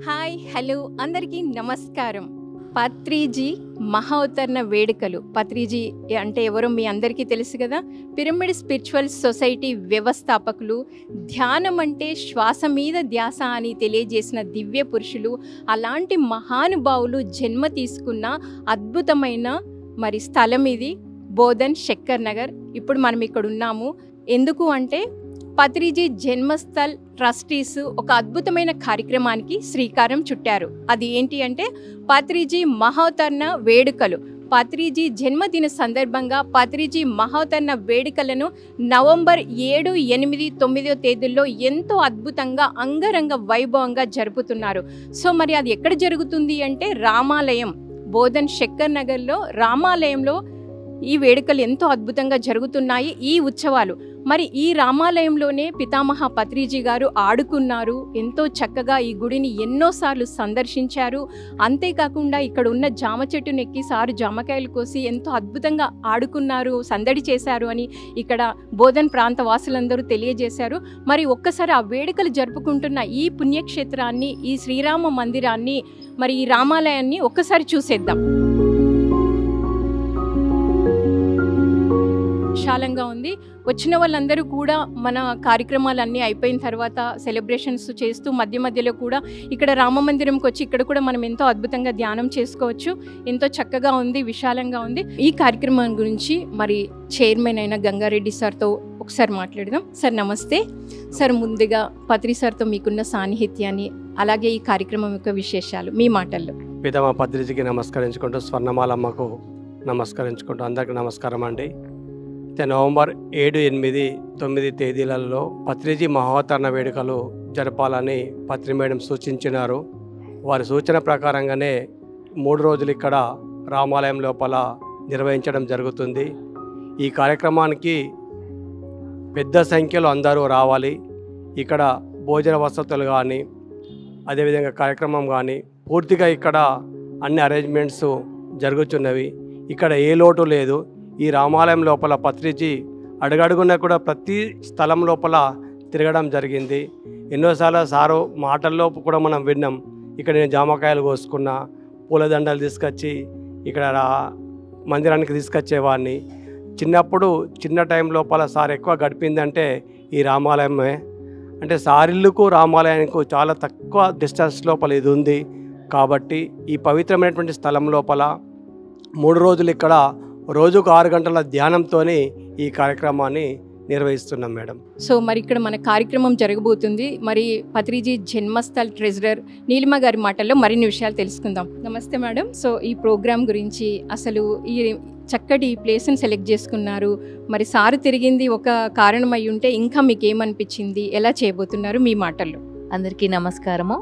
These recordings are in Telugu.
హాయ్ హలో అందరికీ నమస్కారం. పత్రిజీ మహావతరణ వేడుకలు. పత్రిజీ అంటే ఎవరో మీ అందరికీ తెలుసు కదా. పిరమిడ్ స్పిరిచువల్ సొసైటీ వ్యవస్థాపకులు. ధ్యానం అంటే శ్వాస మీద ధ్యాస అని తెలియజేసిన దివ్య పురుషులు. అలాంటి మహానుభావులు జన్మ తీసుకున్న అద్భుతమైన స్థలం ఇది బోధన్ శక్కర్ నగర్. ఇప్పుడు మనం ఇక్కడ ఉన్నాము. ఎందుకు అంటే పత్రిజీ జన్మస్థల్ ట్రస్టీస్ ఒక అద్భుతమైన కార్యక్రమానికి శ్రీకారం చుట్టారు. అది ఏంటి అంటే పత్రిజీ మహావతరణ వేడుకలు. పత్రిజీ జన్మదిన సందర్భంగా పత్రిజీ మహావతరణ వేడుకలను నవంబర్ 7, 8, 9 తేదీల్లో ఎంతో అద్భుతంగా అంగరంగ వైభవంగా జరుపుతున్నారు. సో మరి అది ఎక్కడ జరుగుతుంది అంటే రామాలయం, బోధన్ శక్కర్ నగర్లో రామాలయంలో ఈ వేడుకలు ఎంతో అద్భుతంగా జరుగుతున్నాయి. ఈ ఉత్సవాలు మరి ఈ రామాలయంలోనే పితామహ పత్రిజీ గారు ఆడుకున్నారు. ఎంతో చక్కగా ఈ గుడిని ఎన్నోసార్లు సందర్శించారు. అంతేకాకుండా ఇక్కడ ఉన్న జామ చెట్టును ఎక్కి సారు జామకాయలు కోసి ఎంతో అద్భుతంగా ఆడుకున్నారు, సందడి చేశారు అని ఇక్కడ బోధన్ ప్రాంత వాసులందరూ తెలియజేశారు. మరి ఒక్కసారి ఆ వేడుకలు జరుపుకుంటున్న ఈ పుణ్యక్షేత్రాన్ని, ఈ శ్రీరామ మందిరాన్ని, మరి ఈ రామాలయాన్ని ఒక్కసారి చూసేద్దాం. విశాలంగా ఉంది. వచ్చిన వాళ్ళందరూ కూడా మన కార్యక్రమాలన్నీ అయిపోయిన తర్వాత సెలబ్రేషన్స్ చేస్తూ మధ్య మధ్యలో కూడా ఇక్కడ రామ మందిరంకి వచ్చి ఇక్కడ కూడా మనం ఎంతో అద్భుతంగా ధ్యానం చేసుకోవచ్చు. ఎంతో చక్కగా ఉంది, విశాలంగా ఉంది. ఈ కార్యక్రమం గురించి మరి చైర్మన్ అయిన గంగారెడ్డి సార్తో ఒకసారి మాట్లాడదాం. సార్ నమస్తే. సార్ ముందుగా పత్రి సార్తో మీకున్న సాన్నిహిత్యాన్ని, అలాగే ఈ కార్యక్రమం యొక్క విశేషాలు మీ మాటల్లో. పితామహ పత్రిజీకి నమస్కరించుకుంటూ, స్వర్ణమాలమ్మకు నమస్కరించుకుంటూ అందరికీ నమస్కారం అండి. నవంబర్ 7, 8, 9 తేదీలలో పత్రిజీ మహావతరణ వేడుకలు జరపాలని పత్రి మేడం సూచించినారు. వారి సూచన ప్రకారంగానే 3 రోజులు ఇక్కడ రామాలయం లోపల నిర్వహించడం జరుగుతుంది. ఈ కార్యక్రమానికి పెద్ద సంఖ్యలో అందరూ రావాలి. ఇక్కడ భోజన వసతులు కానీ, అదేవిధంగా కార్యక్రమం కానీ పూర్తిగా ఇక్కడ అన్ని అరేంజ్మెంట్స్ జరుగుతున్నవి. ఇక్కడ ఏ లోటు లేదు. ఈ రామాలయం లోపల పత్రిజీ అడుగడుగున కూడా ప్రతి స్థలం లోపల తిరగడం జరిగింది. ఎన్నోసార్లు సారు మాటల్లో కూడా మనం విన్నాం. ఇక్కడ నేను జామకాయలు కోసుకున్నా, పూలదండలు తీసుకొచ్చి ఇక్కడ మందిరానికి తీసుకొచ్చేవాడిని. చిన్నప్పుడు చిన్న టైం లోపల సార్ ఎక్కువ గడిపిందంటే ఈ రామాలయమే. అంటే సారిల్లుకు రామాలయానికి చాలా తక్కువ డిస్టెన్స్ లోపల ఇది ఉంది. కాబట్టి ఈ పవిత్రమైనటువంటి స్థలం లోపల 3 రోజులు ఇక్కడ రోజుకు 6 గంటల ధ్యానంతో ఈ కార్యక్రమాన్ని నిర్వహిస్తున్నాం మేడం. సో మరి ఇక్కడ మన కార్యక్రమం జరగబోతుంది. మరి పత్రిజీ జన్మస్థల్ ట్రెజరర్ నీలిమ గారి మాటల్లో మరిన్ని విషయాలు తెలుసుకుందాం. నమస్తే మేడం. సో ఈ ప్రోగ్రాం గురించి, అసలు ఈ చక్కటి ప్లేస్ని సెలెక్ట్ చేసుకున్నారు, మరి సారు తిరిగింది ఒక కారణం అయి ఉంటే ఇంకా మీకు ఏమనిపించింది, ఎలా చేయబోతున్నారు మీ మాటల్లో? అందరికీ నమస్కారము.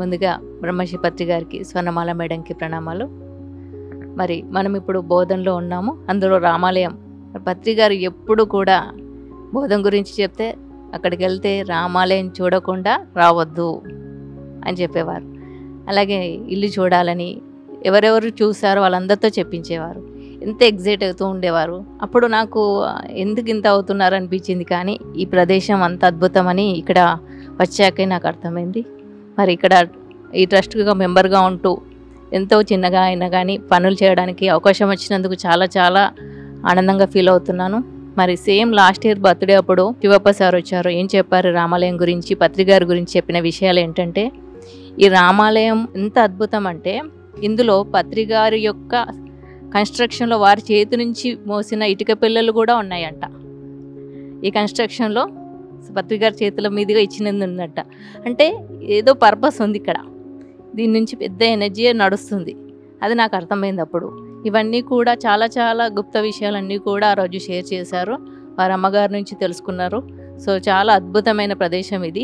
ముందుగా బ్రహ్మశ్రీ పత్రి గారికి, స్వర్ణమాల మేడంకి ప్రణామాలు. మరి మనం ఇప్పుడు బోధనలో ఉన్నాము, అందులో రామాలయం. పత్రి గారు ఎప్పుడు కూడా బోధన గురించి చెప్తే అక్కడికి వెళ్తే రామాలయం చూడకుండా రావద్దు అని చెప్పేవారు. అలాగే ఇల్లు చూడాలని ఎవరెవరు చూసారో వాళ్ళందరితో చెప్పించేవారు. ఎంత ఎగ్జైట్ అవుతూ ఉండేవారు. అప్పుడు నాకు ఎందుకు ఇంత అవుతున్నారు అనిపించింది. కానీ ఈ ప్రదేశం అంత అద్భుతమని ఇక్కడ వచ్చాకే నాకు అర్థమైంది. మరి ఇక్కడ ఈ ట్రస్ట్గా మెంబర్గా ఉంటూ ఎంతో చిన్నగా అయినా కానీ పనులు చేయడానికి అవకాశం వచ్చినందుకు చాలా చాలా ఆనందంగా ఫీల్ అవుతున్నాను. మరి సేమ్ లాస్ట్ ఇయర్ బర్త్డే అప్పుడు శివప్ప సార్ వచ్చారు. ఏం చెప్పారు రామాలయం గురించి, పత్రి గారి గురించి చెప్పిన విషయాలు ఏంటంటే, ఈ రామాలయం ఎంత అద్భుతం అంటే ఇందులో పత్రి గారి యొక్క కన్స్ట్రక్షన్లో వారి చేతి నుంచి మోసిన ఇటుక పిల్లలు కూడా ఉన్నాయంట. ఈ కన్స్ట్రక్షన్లో పత్రి గారి చేతుల మీదుగా ఇచ్చినది ఉందంట. అంటే ఏదో పర్పస్ ఉంది ఇక్కడ. దీని నుంచి పెద్ద ఎనర్జీ నడుస్తుంది. అది నాకు అర్థమైంది అప్పుడు. ఇవన్నీ కూడా చాలా చాలా గుప్త విషయాలన్నీ కూడా ఆ రోజు షేర్ చేశారు. వారి అమ్మగారి నుంచి తెలుసుకున్నారు. సో చాలా అద్భుతమైన ప్రదేశం ఇది.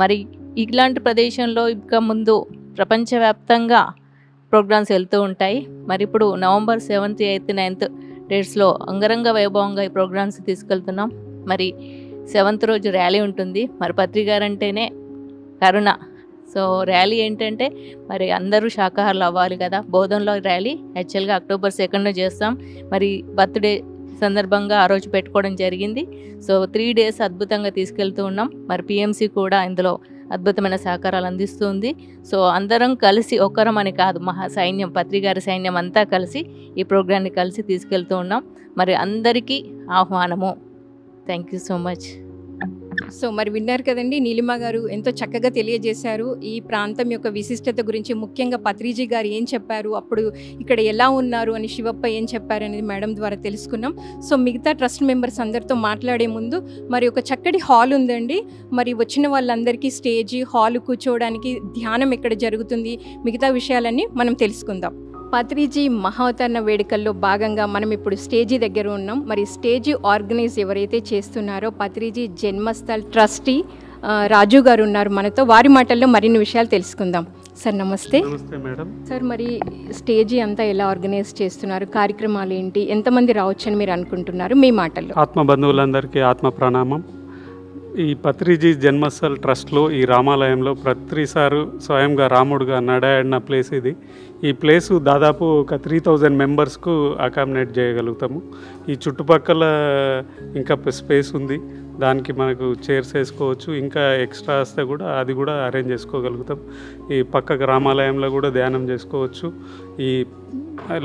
మరి ఇలాంటి ప్రదేశంలో ఇంకా ముందు ప్రపంచవ్యాప్తంగా ప్రోగ్రామ్స్ వెళ్తూ ఉంటాయి. మరి ఇప్పుడు నవంబర్ 7, 8, 9 డేట్స్లో అంగరంగ వైభవంగా ఈ ప్రోగ్రామ్స్ తీసుకెళ్తున్నాం. మరి 7th రోజు ర్యాలీ ఉంటుంది. మరి పత్రి గారు అంటేనే కరుణ. సో ర్యాలీ ఏంటంటే మరి అందరూ శాకాహారులు అవ్వాలి కదా. బోధనలో ర్యాలీ యాక్చువల్గా అక్టోబర్ 2న చేస్తాం. మరి బర్త్డే సందర్భంగా ఆ రోజు పెట్టుకోవడం జరిగింది. సో 3 days అద్భుతంగా తీసుకెళ్తూ ఉన్నాం. మరి పిఎంసి కూడా ఇందులో అద్భుతమైన సహకారాలు అందిస్తుంది. సో అందరం కలిసి ఒక్కరం అని కాదు, మహా సైన్యం పత్రిగారి సైన్యం అంతా కలిసి ఈ ప్రోగ్రాన్ని కలిసి తీసుకెళ్తూ ఉన్నాం. మరి అందరికీ ఆహ్వానము. Thank you so much. So మరి విన్నారు కదండి, నీలిమ గారు ఎంతో చక్కగా తెలియజేశారు ఈ ప్రాంతం యొక్క విశిష్టత గురించి. ముఖ్యంగా పత్రిజీ గారు ఏం చెప్పారు, అప్పుడు ఇక్కడ ఎలా ఉన్నారు అని శివప్ప ఏం చెప్పారు అనేది మేడం ద్వారా తెలుసుకున్నాం. సో మిగతా ట్రస్ట్ మెంబర్స్ అందరితో మాట్లాడే ముందు మరి ఒక చక్కటి హాల్ ఉందండి. మరి వచ్చిన వాళ్ళందరికీ స్టేజీ, హాల్ కూర్చోవడానికి, ధ్యానం ఎక్కడ జరుగుతుంది, మిగతా విషయాలన్నీ మనం తెలుసుకుందాం. పత్రిజీ మహావతరణ వేడుకల్లో భాగంగా మనం ఇప్పుడు స్టేజీ దగ్గర ఉన్నాం. మరి స్టేజీ ఆర్గనైజ్ ఎవరైతే చేస్తున్నారో పత్రిజీ జన్మస్థల్ ట్రస్టీ రాజు గారు ఉన్నారు మనతో. వారి మాటల్లో మరిన్ని విషయాలు తెలుసుకుందాం. సార్ నమస్తే. నమస్తే మేడం. సార్ మరి స్టేజీ అంతా ఎలా ఆర్గనైజ్ చేస్తున్నారు, కార్యక్రమాలు ఏంటి, ఎంతమంది రావచ్చని మీరు అనుకుంటున్నారు, మీ మాటల్లో? ఆత్మ బంధువులందరికీ ఆత్మ ప్రణామం. ఈ పత్రిజీ జన్మస్థల్ ట్రస్ట్లో ఈ రామాలయంలో పత్రిసారు స్వయంగా రాముడుగా నడాడిన ప్లేస్ ఇది. ఈ ప్లేసు దాదాపు ఒక 3000 మెంబర్స్కు అకామిడేట్ చేయగలుగుతాము. ఈ చుట్టుపక్కల ఇంకా స్పేస్ ఉంది, దానికి మనకు చైర్స్ వేసుకోవచ్చు. ఇంకా ఎక్స్ట్రా వస్తే కూడా అది కూడా అరేంజ్ చేసుకోగలుగుతాం. ఈ పక్క రామాలయంలో కూడా ధ్యానం చేసుకోవచ్చు. ఈ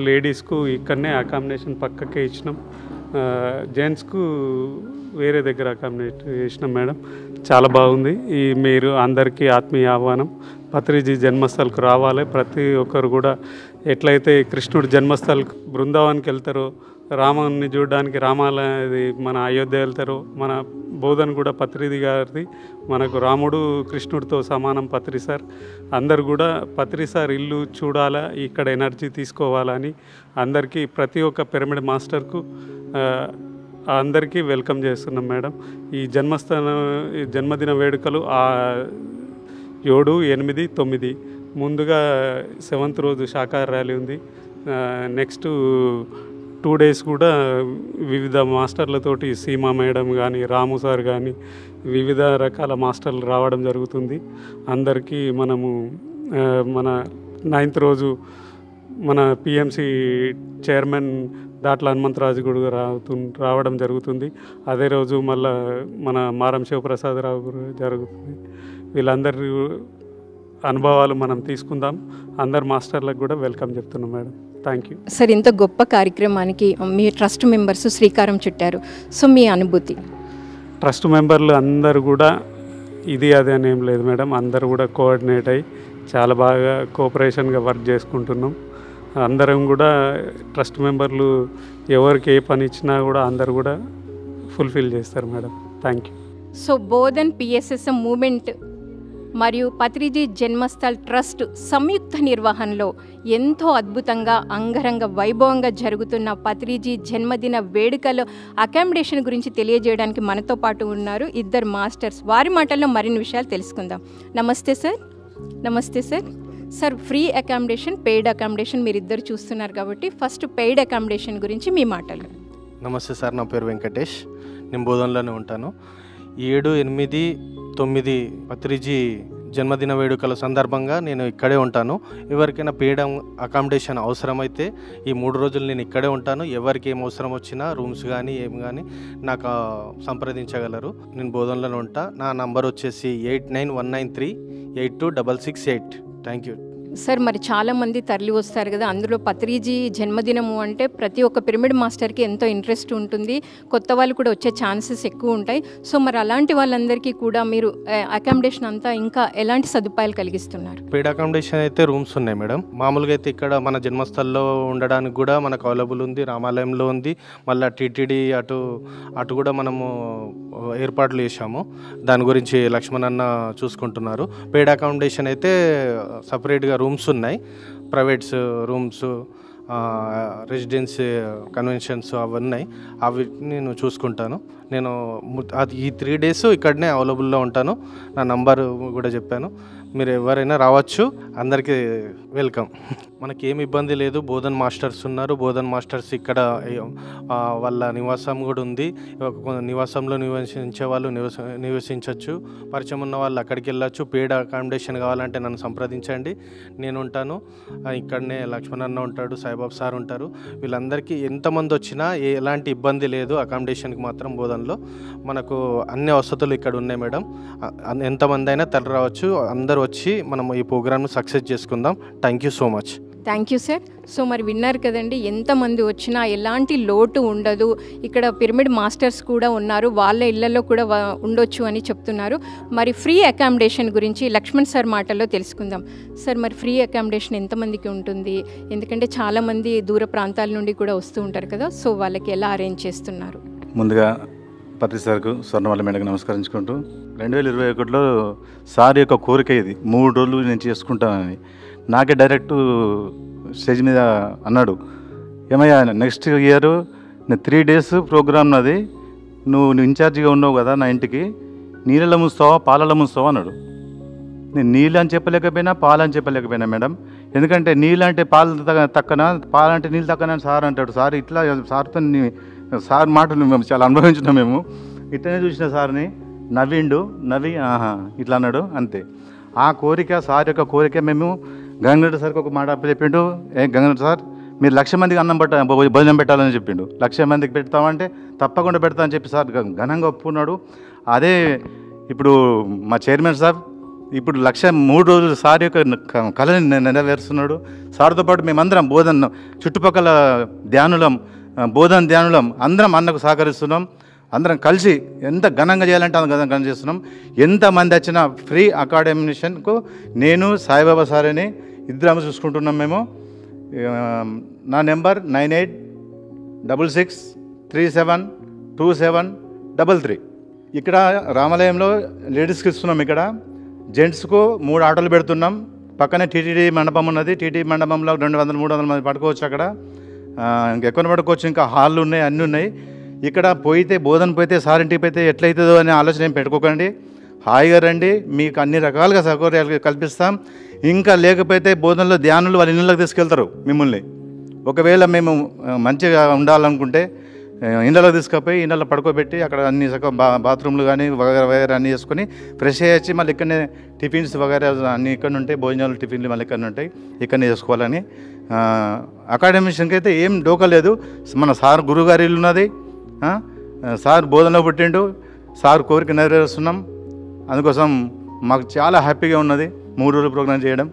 లేడీస్కు ఇక్కడనే అకామిడేషన్ పక్కకే ఇచ్చినాం. జెంట్స్కు వేరే దగ్గర అకామిడేట్ చేసినాం మేడం. చాలా బాగుంది. ఈ మీరు అందరికీ ఆత్మీయ ఆహ్వానం. పత్రిజీ జన్మస్థల్కు రావాలి. ప్రతి ఒక్కరు కూడా ఎట్లయితే కృష్ణుడు జన్మస్థల్ బృందావన్కి వెళ్తారో, రాముని చూడడానికి రామాలయ మన అయోధ్య వెళ్తారో, మన బోధన కూడా పత్రిజీ గారిది. మనకు రాముడు కృష్ణుడితో సమానం పత్రిసార్. అందరు కూడా పత్రిసార్ ఇల్లు చూడాలా, ఇక్కడ ఎనర్జీ తీసుకోవాలని అందరికీ ప్రతి ఒక్క పిరమిడ్ మాస్టర్కు అందరికీ వెల్కమ్ చేస్తున్నాం మేడం. ఈ జన్మదిన వేడుకలు 7, 8, 9 ముందుగా 7th రోజు శాకాహార ర్యాలీ ఉంది. నెక్స్ట్ 2 days కూడా వివిధ మాస్టర్లతోటి సీమా మేడం కానీ, రాము సార్ కానీ వివిధ రకాల మాస్టర్లు రావడం జరుగుతుంది. అందరికీ మనము మన 9th రోజు మన పిఎంసి చైర్మన్ దాట్ల హనుమంతరాజు కూడా రావడం జరుగుతుంది. అదే రోజు మళ్ళా మన మారం శివప్రసాదరావు కూడా జరుగుతుంది. వీళ్ళందరి అనుభవాలు మనం తీసుకుందాం. అందరు మాస్టర్లకు కూడా వెల్కమ్ చెప్తున్నాం మేడం. Thank you sir. ఇంత గొప్ప కార్యక్రమానికి మీ ట్రస్ట్ మెంబర్స్ శ్రీకారం చుట్టారు. సో మీ అనుభూతి? ట్రస్ట్ మెంబర్లు అందరు కూడా ఇది అదే అని ఏం లేదు మేడం. అందరు కూడా కోఆర్డినేట్ అయ్యి చాలా బాగా కోఆపరేషన్గా వర్క్ చేసుకుంటున్నాం. అందరం కూడా ట్రస్ట్ మెంబర్లు ఎవరికి ఏ పని ఇచ్చినా కూడా అందరు కూడా ఫుల్ఫిల్ చేస్తారు madam. Thank you. So Bodhan PSSM moment మరియు పత్రిజీ జన్మస్థల్ ట్రస్ట్ సంయుక్త నిర్వహణలో ఎంతో అద్భుతంగా, అంగరంగ వైభవంగా జరుగుతున్న పత్రిజీ జన్మదిన వేడుకలో అకామిడేషన్ గురించి తెలియజేయడానికి మనతో పాటు ఉన్నారు ఇద్దరు మాస్టర్స్. వారి మాటల్లో మరిన్ని విషయాలు తెలుసుకుందాం. నమస్తే సార్. నమస్తే sir. Sir, free accommodation, paid accommodation మీరు ఇద్దరు చూస్తున్నారు కాబట్టి ఫస్ట్ పెయిడ్ అకామిడేషన్ గురించి మీ మాటలు. నమస్తే సార్, నా పేరు వెంకటేష్. నేను బోధనలోనే ఉంటాను. 7, 8, 9 పత్రిజీ జన్మదిన వేడుకల సందర్భంగా నేను ఇక్కడే ఉంటాను. ఎవరికైనా పెయిడ్ అకామిడేషన్ అవసరమైతే ఈ 3 రోజులు నేను ఇక్కడే ఉంటాను. ఎవరికి ఏం అవసరం వచ్చినా రూమ్స్ కానీ ఏం కానీ నాకు సంప్రదించగలరు. నేను బోధనలోనే ఉంటా. నా నంబర్ వచ్చేసి 8919382668. Thank you sir. మరి చాలామంది తరలి వస్తారు కదా, అందులో పత్రిజీ జన్మదినము అంటే ప్రతి ఒక్క పిరమిడ్ మాస్టర్కి ఎంతో ఇంట్రెస్ట్ ఉంటుంది. కొత్త వాళ్ళు కూడా వచ్చే ఛాన్సెస్ ఎక్కువ ఉంటాయి. సో మరి అలాంటి వాళ్ళందరికీ కూడా మీరు అకామిడేషన్ అంతా ఇంకా ఎలాంటి సదుపాయాలు కలిగిస్తున్నారు? పెయిడ్ అకామిడేషన్ అయితే రూమ్స్ ఉన్నాయి మేడం. మామూలుగా అయితే ఇక్కడ మన జన్మస్థల్లో ఉండడానికి కూడా మనకు అవైలబుల్ ఉంది. రామాలయంలో ఉంది. మళ్ళీ టీటీడీ అటు కూడా మనము ఏర్పాట్లు చేశాము. దాని గురించి లక్ష్మణ్ అన్న చూసుకుంటున్నారు. పెయిడ్ అకామిడేషన్ అయితే సపరేట్గా రూమ్స్ ఉన్నాయి. ప్రైవేట్స్ రూమ్స్, రెసిడెన్సీ, కన్వెన్షన్స్ అవన్నీ అవి నేను చూసుకుంటాను. నేను ఈ 3 days ఇక్కడనే అవైలబుల్లో ఉంటాను. నా నంబర్ కూడా చెప్పాను. మీరు ఎవరైనా రావచ్చు. అందరికీ వెల్కమ్. మనకేం ఇబ్బంది లేదు. బోధన్ మాస్టర్స్ ఉన్నారు. బోధన్ మాస్టర్స్ ఇక్కడ వాళ్ళ నివాసం కూడా ఉంది. నివాసంలో నివసించే వాళ్ళు నివసించవచ్చు. పరిచయం ఉన్న వాళ్ళు అక్కడికి వెళ్ళచ్చు. పెయిడ్ అకామిడేషన్ కావాలంటే నన్ను సంప్రదించండి, నేను ఉంటాను. ఇక్కడనే లక్ష్మణ్ అన్న ఉంటాడు, సాయిబాబు సార్ ఉంటారు. వీళ్ళందరికీ ఎంతమంది వచ్చినా ఎలాంటి ఇబ్బంది లేదు. అకామిడేషన్కి మాత్రం బోధనలో మనకు అన్ని వసతులు ఇక్కడ ఉన్నాయి మేడం. ఎంతమంది అయినా తరలి రావచ్చు. అందరూ వచ్చి మనం ఈ ప్రోగ్రామ్ను సక్సెస్ చేసుకుందాం. Thank you so much. Thank you sir. So మరి విన్నారు కదండి, ఎంతమంది వచ్చినా ఎలాంటి లోటు ఉండదు. ఇక్కడ పిరమిడ్ మాస్టర్స్ కూడా ఉన్నారు, వాళ్ళ ఇళ్లలో కూడా ఉండొచ్చు అని చెప్తున్నారు. మరి ఫ్రీ అకామిడేషన్ గురించి లక్ష్మణ్ సార్ మాటల్లో తెలుసుకుందాం. సార్ మరి ఫ్రీ అకామిడేషన్ ఎంతమందికి ఉంటుంది? ఎందుకంటే చాలామంది దూర ప్రాంతాల నుండి కూడా వస్తూ ఉంటారు కదా, సో వాళ్ళకి ఎలా అరేంజ్ చేస్తున్నారు? ముందుగా పత్రి సార్కు, స్వర్ణమాల మేడకు నమస్కరించుకుంటూ, 2021లో సార్ యొక్క కోరిక ఇది, 3 రోజులు నేను చేసుకుంటానని. నాకే డైరెక్ట్ స్టేజ్ మీద అన్నాడు, ఏమయ్యా నెక్స్ట్ ఇయర్ 3 days ప్రోగ్రామ్ నాది, నువ్వు ఇన్ఛార్జిగా ఉన్నావు కదా నా ఇంటికి, నీళ్ళలో ముంచుతావా పాలలో ముంచుతావా అన్నాడు. నేను నీళ్ళు అని చెప్పలేకపోయినా పాలని చెప్పలేకపోయినా మేడం. ఎందుకంటే నీళ్ళు అంటే పాలు తక్కన, పాలంటే నీళ్ళు తక్కన అని సార్ అంటాడు. సార్ ఇట్లా సార్తో సార్ మాటలు మేము చాలా అనుభవించినాం. మేము ఇట్లనే చూసిన సార్ని, నవ్వి ఆహా ఇట్లా అన్నాడు, అంతే. ఆ కోరిక, సార్ యొక్క కోరిక మేము గంగారెడ్డి సార్కి ఒక మాట చెప్పిండు, గంగారెడ్డి సార్ మీరు 1,00,000 మందికి భోజనం పెట్టాలని చెప్పిండు. 1,00,000 మందికి పెడతామంటే తప్పకుండా పెడతా అని చెప్పి సార్ ఘనంగా ఒప్పుకున్నాడు. అదే ఇప్పుడు మా చైర్మన్ సార్ ఇప్పుడు 3 రోజులు సార్ యొక్క కళని నెరవేరుస్తున్నాడు. సార్తో పాటు మేమందరం బోధన చుట్టుపక్కల బోధన ధ్యానులం అందరం అన్నకు సహకరిస్తున్నాం. అందరం కలిసి ఎంత ఘనంగా చేయాలంటే అంత ఘనంగా చేస్తున్నాం. ఎంతమంది వచ్చినా ఫ్రీ అకాడమిషన్కు నేను సాయిబాబా సార్ అని ఇద్దరం చూసుకుంటున్నాం మేము. నా నెంబర్ 9866372733. ఇక్కడ రామాలయంలో లేడీస్కి ఇస్తున్నాం. ఇక్కడ జెంట్స్కు 3 ఆటోలు పెడుతున్నాం. పక్కనే టీటీడీ మండపం ఉన్నది. టీటీడీ మండపంలో 200-300 మంది పడుకోవచ్చు. అక్కడ ఇంకెక్కువ పడుకోవచ్చు. ఇంకా హాళ్ళు ఉన్నాయి, అన్నీ ఉన్నాయి. ఇక్కడ బోధన పోయితే సార్ ఇంటికి పోయితే ఎట్లయితుందో అనే ఆలోచన ఏం పెట్టుకోకండి. హాయిగా రండి, మీకు అన్ని రకాలుగా సౌకర్యాలు కల్పిస్తాం. ఇంకా లేకపోతే బోధనలో ధ్యానులు వాళ్ళ ఇళ్ళకి తీసుకెళ్తారు మిమ్మల్ని. ఒకవేళ మేము మంచిగా ఉండాలనుకుంటే ఇళ్ళలో తీసుకుపోయి ఇళ్ళలో పడుకోబెట్టి అక్కడ అన్ని బాత్రూమ్లు కానీ వగైరా అన్నీ చేసుకొని ఫ్రెష్ అయ్యి మళ్ళీ ఇక్కడనే టిఫిన్స్ వగైరా అన్నీ ఇక్కడ ఉంటాయి. భోజనాలు టిఫిన్లు మళ్ళీ ఇక్కడ ఉంటాయి, ఇక్కడనే చేసుకోవాలని. అకాడమిషన్కి అయితే ఏం డోకా లేదు. మన సార్ గురుగారి ఇల్లు ఉన్నది. సార్ బోధనలో పుట్టిండు. సార్ కోరిక నెరవేరుస్తున్నాం. అందుకోసం మాకు చాలా హ్యాపీగా ఉన్నది 3 రోజులు ప్రోగ్రాం చేయడం.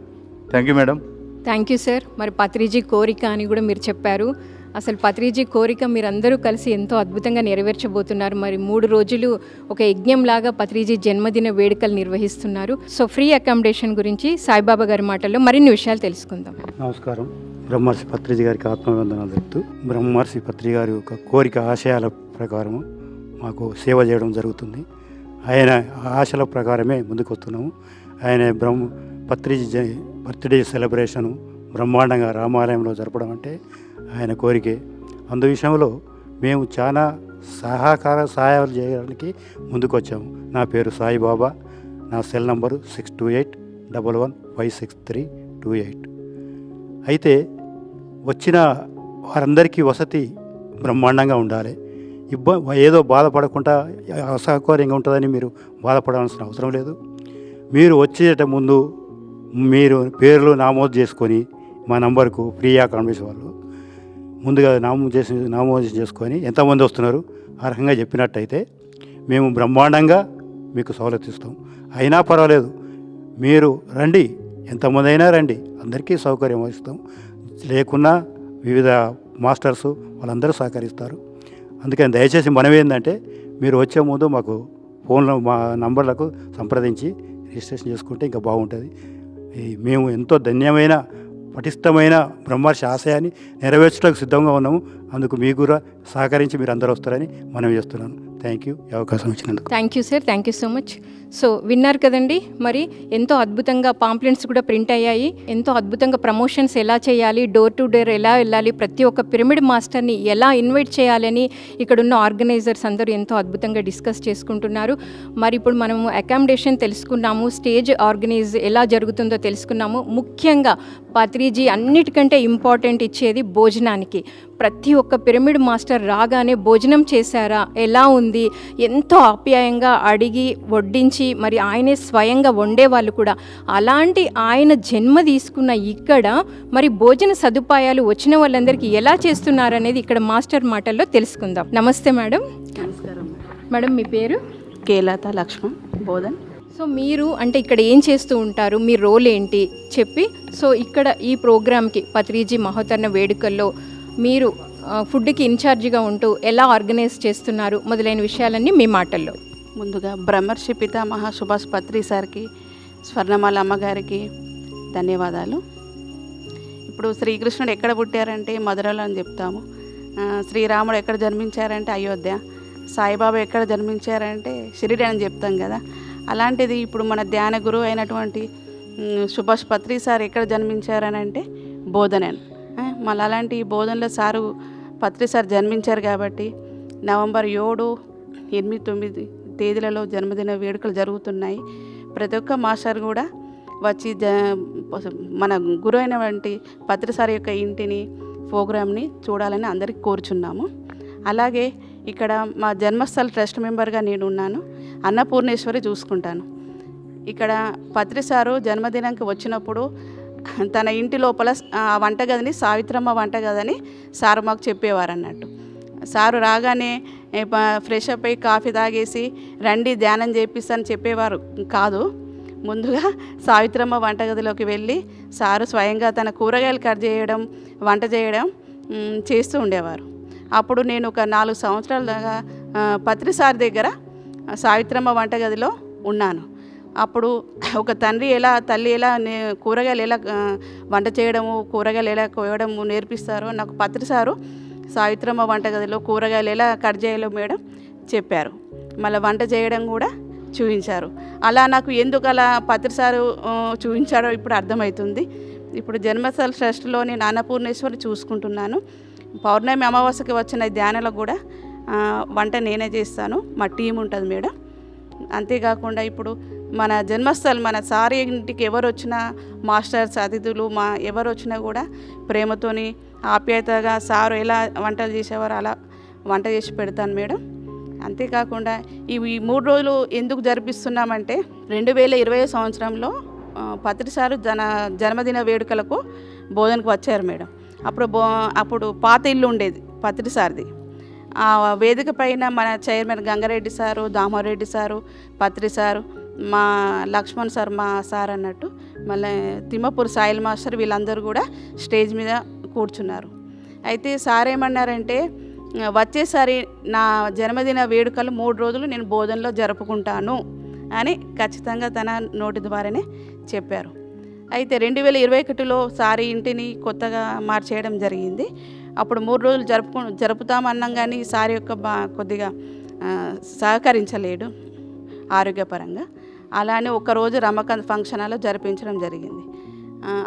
Thank you madam. Thank you sir. మరి పత్రిజీ కోరిక అని కూడా మీరు చెప్పారు. అసలు పత్రిజీ కోరిక మీరందరూ కలిసి ఎంతో అద్భుతంగా నెరవేర్చబోతున్నారు. మరి 3 రోజులు ఒక యజ్ఞంలాగా పత్రిజీ జన్మదిన వేడుకలు నిర్వహిస్తున్నారు. సో ఫ్రీ అకామిడేషన్ గురించి సాయిబాబా గారి మాటల్లో మరిన్ని విషయాలు తెలుసుకుందాం. నమస్కారం. బ్రహ్మర్షి పత్రిజీ గారికి ఆత్మవందనాలు చెప్తూ, బ్రహ్మర్షి పత్రిజీ గారి యొక్క కోరిక ఆశయాల ప్రకారం మాకు సేవ చేయడం జరుగుతుంది. ఆయన ఆశల ప్రకారమే ముందుకు వస్తున్నాము. ఆయన పత్రిజీ బర్త్డే సెలబ్రేషను బ్రహ్మాండంగా రామాలయంలో జరపడం అంటే ఆయన కోరికే. అందు విషయంలో మేము చాలా సహాయాలు చేయడానికి ముందుకు వచ్చాము. నా పేరు సాయిబాబా. నా సెల్ నంబరు 6281156328. అయితే వచ్చిన వారందరికీ వసతి బ్రహ్మాండంగా ఉండాలి. ఏదో బాధపడకుండా అసౌకర్యంగా ఉంటుందని మీరు బాధపడాల్సిన అవసరం లేదు. మీరు వచ్చేట ముందు మీరు పేర్లు నమోదు చేసుకొని మా నంబర్కు ఫ్రీ అకామిడేషన్ వాళ్ళు ముందుగా నమోదు చేసుకొని ఎంతమంది వస్తున్నారు ఆ రకంగా చెప్పినట్టయితే మేము బ్రహ్మాండంగా మీకు సౌలభ్యం ఇస్తాం. అయినా పర్వాలేదు, మీరు రండి, ఎంతమంది అయినా రండి, అందరికీ సౌకర్యం ఇస్తాం. లేకున్నా వివిధ మాస్టర్సు వాళ్ళందరూ సహకరిస్తారు. అందుకని దయచేసి మనం ఏంటంటే మీరు వచ్చే ముందు మాకు ఫోన్లో మా నంబర్లకు సంప్రదించి రిజిస్ట్రేషన్ చేసుకుంటే ఇంకా బాగుంటుంది. మేము ఎంతో ధన్యమైన పటిష్టమైన బ్రహ్మర్షి ఆశయాన్ని నెరవేర్చడానికి సిద్ధంగా ఉన్నాము. అందుకు మీకు కూడా సహకరించి మీరు అందరూ వస్తారని మనవి చేస్తున్నాను. థ్యాంక్ యూ ఈ అవకాశం ఇచ్చినందుకు. Thank you sir, thank you so much. So విన్నారు కదండి, మరి ఎంతో అద్భుతంగా పాంప్లెట్స్ కూడా ప్రింట్ అయ్యాయి. ఎంతో అద్భుతంగా ప్రమోషన్స్ ఎలా చేయాలి, డోర్ టు డోర్ ఎలా వెళ్ళాలి, ప్రతి ఒక్క పిరమిడ్ మాస్టర్ని ఎలా ఇన్వైట్ చేయాలని ఇక్కడున్న ఆర్గనైజర్స్ అందరూ ఎంతో అద్భుతంగా డిస్కస్ చేసుకుంటున్నారు. మరి ఇప్పుడు మనము అకామిడేషన్ తెలుసుకున్నాము, స్టేజ్ ఆర్గనైజ్ ఎలా జరుగుతుందో తెలుసుకున్నాము. ముఖ్యంగా పత్రిజీ అన్నిటికంటే ఇంపార్టెంట్ ఇచ్చేది భోజనానికి. ప్రతి ఒక్క పిరమిడ్ మాస్టర్ రాగానే భోజనం చేశారా, ఎలా ఉంది, ఎంతో ఆప్యాయంగా అడిగి వడ్డించి మరి ఆయనే స్వయంగా వండేవాళ్ళు కూడా. అలాంటి ఆయన జన్మ తీసుకున్న ఇక్కడ మరి భోజన సదుపాయాలు వచ్చిన వాళ్ళందరికీ ఎలా చేస్తున్నారనేది ఇక్కడ మాస్టర్ మాటల్లో తెలుసుకుందాం. నమస్తే మేడం. నమస్కారం మేడం, మీ పేరు? కేలత లక్ష్మణ్ బోధన్. సో మీరు అంటే ఇక్కడ ఏం చేస్తూ ఉంటారు, మీ రోల్ ఏంటి చెప్పి, సో ఇక్కడ ఈ ప్రోగ్రామ్కి పత్రిజీ మహోత్తరణ వేడుకల్లో మీరు ఫుడ్కి ఇన్ఛార్జిగా ఉంటూ ఎలా ఆర్గనైజ్ చేస్తున్నారు మొదలైన విషయాలన్నీ మీ మాటల్లో. ముందుగా బ్రహ్మర్షి పితామహ సుభాష్ పత్రి సార్కి, స్వర్ణమాల అమ్మగారికి ధన్యవాదాలు. ఇప్పుడు శ్రీకృష్ణుడు ఎక్కడ పుట్టారంటే మధురలో అని చెప్తాము. శ్రీరాముడు ఎక్కడ జన్మించారంటే అయోధ్య. సాయిబాబా ఎక్కడ జన్మించారంటే షిరిడి అని చెప్తాం కదా. అలాంటిది ఇప్పుడు మన ధ్యాన గురువు అయినటువంటి సుభాష్ పత్రి సార్ ఎక్కడ జన్మించారని అంటే బోధన. మళ్ళీ అలాంటి బోధనలో సారు పత్రి సార్ జన్మించారు కాబట్టి నవంబర్ 7, 8, 9 తేదీలలో జన్మదిన వేడుకలు జరుగుతున్నాయి. ప్రతి ఒక్క మాస్టర్ కూడా వచ్చి మన గురువు అయినటువంటి పత్రి సార్ యొక్క ఇంటిని, ప్రోగ్రామ్ని చూడాలని అందరికీ కోరుచున్నాము. అలాగే ఇక్కడ మా జన్మస్థల ట్రస్ట్ మెంబర్గా నేను ఉన్నాను. అన్నపూర్ణేశ్వరి చూసుకుంటాను. ఇక్కడ పత్రి సారు జన్మదినానికి వచ్చినప్పుడు తన ఇంటి లోపల వంటగదిని సావిత్రమ్మ వంటగదని సారు మాకు చెప్పేవారు అన్నట్టు. సారు రాగానే ఫ్రెష్ అప్ అయ్యి కాఫీ తాగేసి రండి ధ్యానం చేపిస్తాను చెప్పేవారు కాదు. ముందుగా సావిత్రమ్మ వంటగదిలోకి వెళ్ళి సారు స్వయంగా తన కూరగాయలు కట్ చేయడం, వంట చేయడం చేస్తూ ఉండేవారు. అప్పుడు నేను ఒక 4 సంవత్సరాల దాకా పత్రి సార్ దగ్గర సావిత్రమ్మ వంటగదిలో ఉన్నాను. అప్పుడు ఒక తల్లి ఎలా కూరగాయలు ఎలా వంట చేయడము, కూరగాయలు ఎలా కోయడము నేర్పిస్తారో నాకు పత్రి సారు సావిత్రమ్మ వంటగదిలో కూరగాయలు ఎలా కట్ చేయాలో మేడం చెప్పారు. మళ్ళీ వంట చేయడం కూడా చూపించారు. అలా నాకు ఎందుకు అలా పత్రి సారు చూపించాడో ఇప్పుడు అర్థమవుతుంది. ఇప్పుడు జన్మస్థల ట్రస్ట్లో నేను అన్నపూర్ణేశ్వరి చూసుకుంటున్నాను. పౌర్ణమి అమావాస్యకి వచ్చిన ధ్యానాలకు కూడా వంట నేనే చేస్తాను. మా టీం ఉంటుంది మేడం. అంతేకాకుండా ఇప్పుడు మన జన్మస్థలం మన సార్ ఇంటికి ఎవరు వచ్చినా, మాస్టర్స్ అతిథులు ఎవరు వచ్చినా కూడా ప్రేమతోని ఆప్యాయతగా సారు ఎలా వంటలు చేసేవారు అలా వంట చేసి పెడతాను మేడం. అంతేకాకుండా ఇవి 3 రోజులు ఎందుకు జరిపిస్తున్నామంటే 2020 సంవత్సరంలో పత్రి సారు జన్మదిన వేడుకలకు బోధనకు వచ్చారు మేడం. అప్పుడు పాత ఇల్లు ఉండేది పత్రి సార్ది. ఆ వేదిక పైన మన చైర్మన్ గంగారెడ్డి సారు, దామారెడ్డి సారు, పత్రి సారు, మా లక్ష్మణ్ సార్ మా సార్ అన్నట్టు, మళ్ళీ తిమ్మపూర్ సాయిల్ మాస్టర్ వీళ్ళందరూ కూడా స్టేజ్ మీద కూర్చున్నారు. అయితే సార్ ఏమన్నారంటే వచ్చేసారి నా జన్మదిన వేడుకలు 3 రోజులు నేను బోధనలో జరుపుకుంటాను అని ఖచ్చితంగా తన నోటి ద్వారానే చెప్పారు. అయితే 2021లో సారి ఇంటిని కొత్తగా మార్చేయడం జరిగింది. అప్పుడు 3 రోజులు జరుపుతామన్నాం కానీ సారి యొక్క కొద్దిగా సహకరించలేడు ఆరోగ్యపరంగా. అలానే ఒకరోజు రమకాంత్ ఫంక్షన్ హాల్లో జరిపించడం జరిగింది.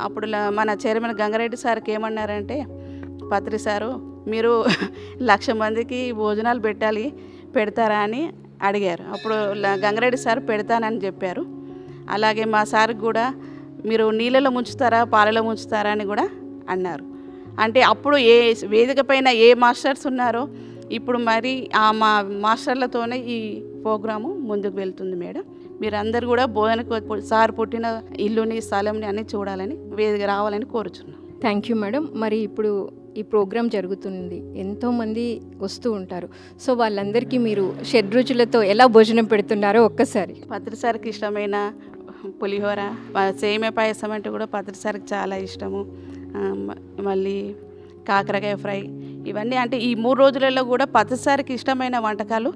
అప్పుడు మన చైర్మన్ గంగారెడ్డి సార్కి ఏమన్నారంటే పత్రి సారు మీరు 1,00,000 మందికి భోజనాలు పెడతారా అని అడిగారు. అప్పుడు గంగారెడ్డి సార్ పెడతానని చెప్పారు. అలాగే మా సార్కి కూడా మీరు నీళ్ళలో ముంచుతారా పాలలో ముంచుతారా అని కూడా అన్నారు. అంటే అప్పుడు ఏ వేదిక పైన ఏ మాస్టర్స్ ఉన్నారో ఇప్పుడు మరి మా మాస్టర్లతోనే ఈ ప్రోగ్రాము ముందుకు వెళ్తుంది మేడం. మీరందరూ కూడా బోధనకు సార్ పుట్టిన ఇల్లుని స్థలంని అన్నీ చూడాలని వేదిక రావాలని కోరుచున్నాం. Thank you madam. మరి ఇప్పుడు ఈ ప్రోగ్రాం జరుగుతుంది, ఎంతోమంది వస్తూ ఉంటారు. సో వాళ్ళందరికీ మీరు షడ్రుచులతో ఎలా భోజనం పెడుతున్నారో ఒక్కసారి. పత్రి సార్కి ఇష్టమైన పులిహోర, సేమియా పాయసం అంటే కూడా పత్రి సార్కి చాలా ఇష్టము. మళ్ళీ కాకరకాయ ఫ్రై ఇవన్నీ అంటే ఈ 3 రోజులలో కూడా ప్రతిసారికి ఇష్టమైన వంటకాలు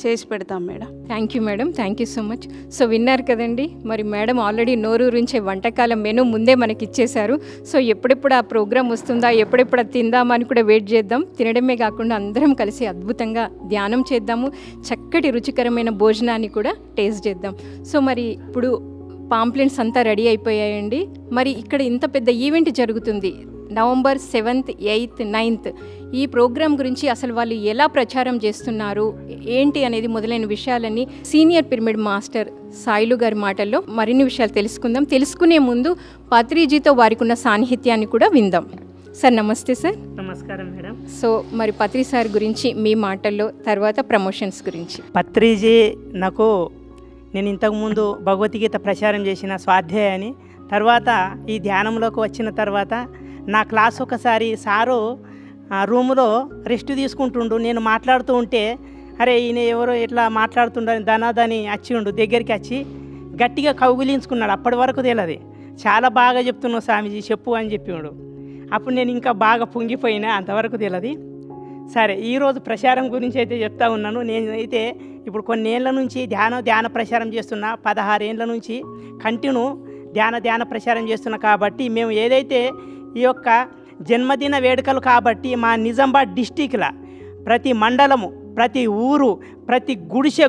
చేసి పెడతాం madam. Thank you madam, thank you so much. So విన్నారు కదండి, మరి మేడం ఆల్రెడీ నోరూరించే వంటకాల మెనూ ముందే మనకి ఇచ్చేశారు. సో ఎప్పుడెప్పుడు ఆ ప్రోగ్రామ్ వస్తుందా, ఎప్పుడెప్పుడు అది తిందామా అని కూడా వెయిట్ చేద్దాం. తినడమే కాకుండా అందరం కలిసి అద్భుతంగా ధ్యానం చేద్దాము, చక్కటి రుచికరమైన భోజనాన్ని కూడా టేస్ట్ చేద్దాం. సో మరి ఇప్పుడు పాంప్లెట్స్ అంతా రెడీ అయిపోయాయండి. మరి ఇక్కడ ఇంత పెద్ద ఈవెంట్ జరుగుతుంది నవంబర్ 7th, 8th, 9th. ఈ ప్రోగ్రాం గురించి అసలు వాళ్ళు ఎలా ప్రచారం చేస్తున్నారు ఏంటి అనేది మొదలైన విషయాలన్నీ సీనియర్ పిరమిడ్ మాస్టర్ సాయిలు గారి మాటల్లో మరిన్ని విషయాలు తెలుసుకుందాం. తెలుసుకునే ముందు పత్రిజీతో వారికి ఉన్న సాన్నిహిత్యాన్ని కూడా విందాం. సార్ నమస్తే. సార్ నమస్కారం మేడం. సో మరి పత్రి సార్ గురించి మీ మాటల్లో, తర్వాత ప్రమోషన్స్ గురించి. పత్రిజీ నాకు నేను ఇంతకుముందు భగవద్గీత ప్రచారం చేసిన స్వాధ్యాయ అని, తర్వాత ఈ ధ్యానంలోకి వచ్చిన తర్వాత నా క్లాస్ ఒకసారి సారు రూములో రెస్ట్ తీసుకుంటుండు, నేను మాట్లాడుతూ ఉంటే అరే ఈయన ఎవరో ఇట్లా మాట్లాడుతుండని ధనాదని వచ్చిండు, దగ్గరికి వచ్చి గట్టిగా కౌగిలించుకున్నాడు. అప్పటి వరకు తెలియదు, చాలా బాగా చెప్తున్నావు స్వామీజీ చెప్పు అని చెప్పాడు. అప్పుడు నేను ఇంకా బాగా పొంగిపోయినా, అంతవరకు తెలియదు. సరే, ఈరోజు ప్రచారం గురించి అయితే చెప్తా ఉన్నాను. నేనైతే ఇప్పుడు కొన్ని ఏళ్ళ నుంచి ధ్యాన ప్రచారం చేస్తున్నా, 16 ఏళ్ళ నుంచి కంటిన్యూ ధ్యాన ప్రచారం చేస్తున్నా. కాబట్టి మేము ఏదైతే ఈ యొక్క జన్మదిన వేడుకలు కాబట్టి మా నిజామాబాద్ డిస్టిక్లో ప్రతి మండలము, ప్రతి ఊరు, ప్రతి గుడిసె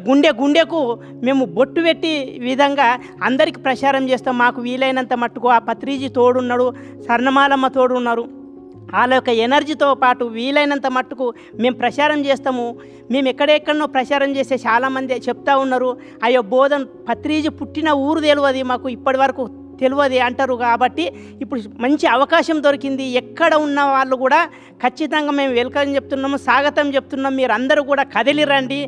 గుండెకు మేము బొట్టు పెట్టి విధంగా అందరికీ ప్రచారం చేస్తాం. మాకు వీలైనంత మట్టుకు ఆ పత్రిజీ తోడున్నాడు, స్వర్ణమాలమ్మ తోడున్నారు. వాళ్ళ యొక్క ఎనర్జీతో పాటు వీలైనంత మట్టుకు మేము ప్రచారం చేస్తాము. మేము ఎక్కడెక్కడనో ప్రచారం చేస్తే చాలామంది చెప్తా ఉన్నారు, అయ్యో బోధన్ పత్రిజీ పుట్టిన ఊరు తెలియదు మాకు ఇప్పటి వరకు తెలియదు అంటారు. కాబట్టి ఇప్పుడు మంచి అవకాశం దొరికింది. ఎక్కడ ఉన్న వాళ్ళు కూడా ఖచ్చితంగా మేము వెల్కమ్ చెప్తున్నాము, స్వాగతం చెప్తున్నాం. మీరు అందరూ కూడా కదిలి రండి.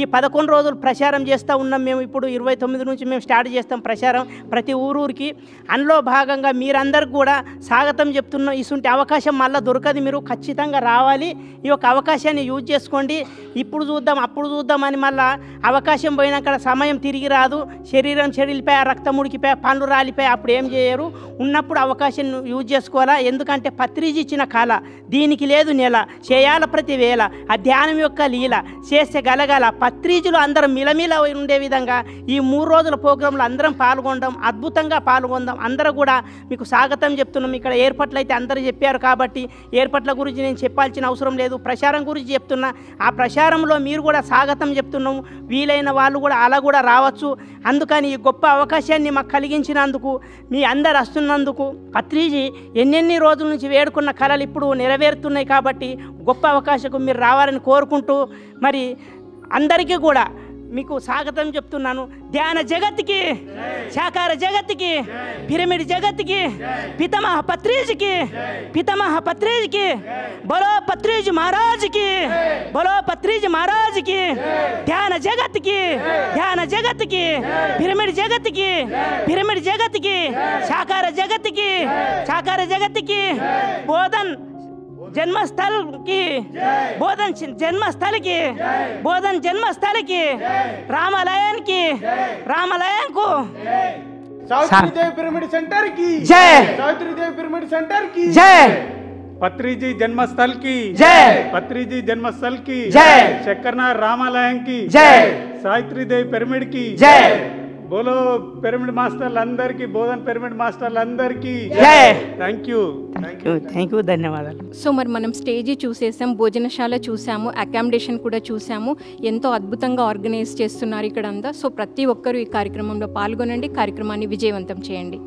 ఈ 11 రోజులు ప్రచారం చేస్తూ ఉన్నాం. మేము ఇప్పుడు 29 నుంచి మేము స్టార్ట్ చేస్తాం ప్రచారం ప్రతి ఊరూరికి. అందులో భాగంగా మీరందరికీ కూడా స్వాగతం చెప్తున్నాం. ఇటువంటి అవకాశం మళ్ళీ దొరకదు, మీరు ఖచ్చితంగా రావాలి. ఈ యొక్క అవకాశాన్ని యూజ్ చేసుకోండి. ఇప్పుడు చూద్దాం అప్పుడు చూద్దామని మళ్ళీ అవకాశం పోయినాక సమయం తిరిగి రాదు. శరీరం చెడిలిపోయి, రక్తం ఉడికిపోయి, పండ్లు రాలిపోయి అప్పుడు ఏం చేయరు. ఉన్నప్పుడు అవకాశం యూజ్ చేసుకోవాలా. ఎందుకంటే పత్రిజీ ఇచ్చిన కళ, దీనికి లేదు నెల, చేయాల ప్రతి వేళ, ఆ ధ్యానం యొక్క లీల, చేస్తే గలగల. పత్రిజీలు అందరం మిలమిల ఉండే విధంగా ఈ 3 రోజుల ప్రోగ్రాంలో అందరం పాల్గొందాం, అద్భుతంగా పాల్గొందాం. అందరూ కూడా మీకు స్వాగతం చెప్తున్నాం. ఇక్కడ ఏర్పాట్లు అయితే అందరూ చెప్పారు కాబట్టి ఏర్పాట్ల గురించి నేను చెప్పాల్సిన అవసరం లేదు. ప్రచారం గురించి చెప్తున్నా. ఆ ప్రచారంలో మీరు కూడా స్వాగతం చెప్తున్నాము. వీలైన వాళ్ళు కూడా అలా కూడా రావచ్చు. అందుకని ఈ గొప్ప అవకాశాన్ని మాకు కలిగించినందుకు, మీ అందరు వస్తున్నందుకు, పత్రిజీ ఎన్నెన్ని రోజుల నుంచి వేడుకున్న కళలు ఇప్పుడు నెరవేరుతున్నాయి. కాబట్టి గొప్ప అవకాశం మీరు రావాలని కోరుకుంటూ మరి అందరికీ కూడా మీకు స్వాగతం చెప్తున్నాను. ధ్యాన జగత్కి, సాకార జగత్కి, పిరమిడ్ జగత్కి, పితామహ పత్రిజీకి, బలో పత్రిజీ మహారాజ్కి, బలో పత్రిజీ మహారాజ్కి. ధ్యాన జగత్కి, పిరమిడ్ జగత్కి, సాకార జగత్కి, బోధన్ జన్మస్థలికి, రామాలయానికి, సావిత్రీదేవి పిరమిడ్ సెంటర్ కి జై, సావిత్రీదేవి పిరమిడ్ సెంటర్ కి జై, పత్రిజీ జన్మస్థల్ కి జై, పత్రిజీ జన్మస్థల్ కి జై, చక్కర్నార్ రామాలయం కి జై, సావిత్రీదేవి పిరమిడ్ కి జై. బోలో పిరమిడ్ మాస్టర్లు అందరికీ, బోధన్ పిరమిడ్ మాస్టర్లు అందరికీ జై. థ్యాంక్ యూ, ధన్యవాదాలు. సో మరి మనం స్టేజీ చూసేసాం, భోజనశాల చూసాము, అకామిడేషన్ కూడా చూసాము. ఎంతో అద్భుతంగా ఆర్గనైజ్ చేస్తున్నారు ఇక్కడ అంతా. సో ప్రతి ఒక్కరూ ఈ కార్యక్రమంలో పాల్గొనండి, కార్యక్రమాన్ని విజయవంతం చేయండి.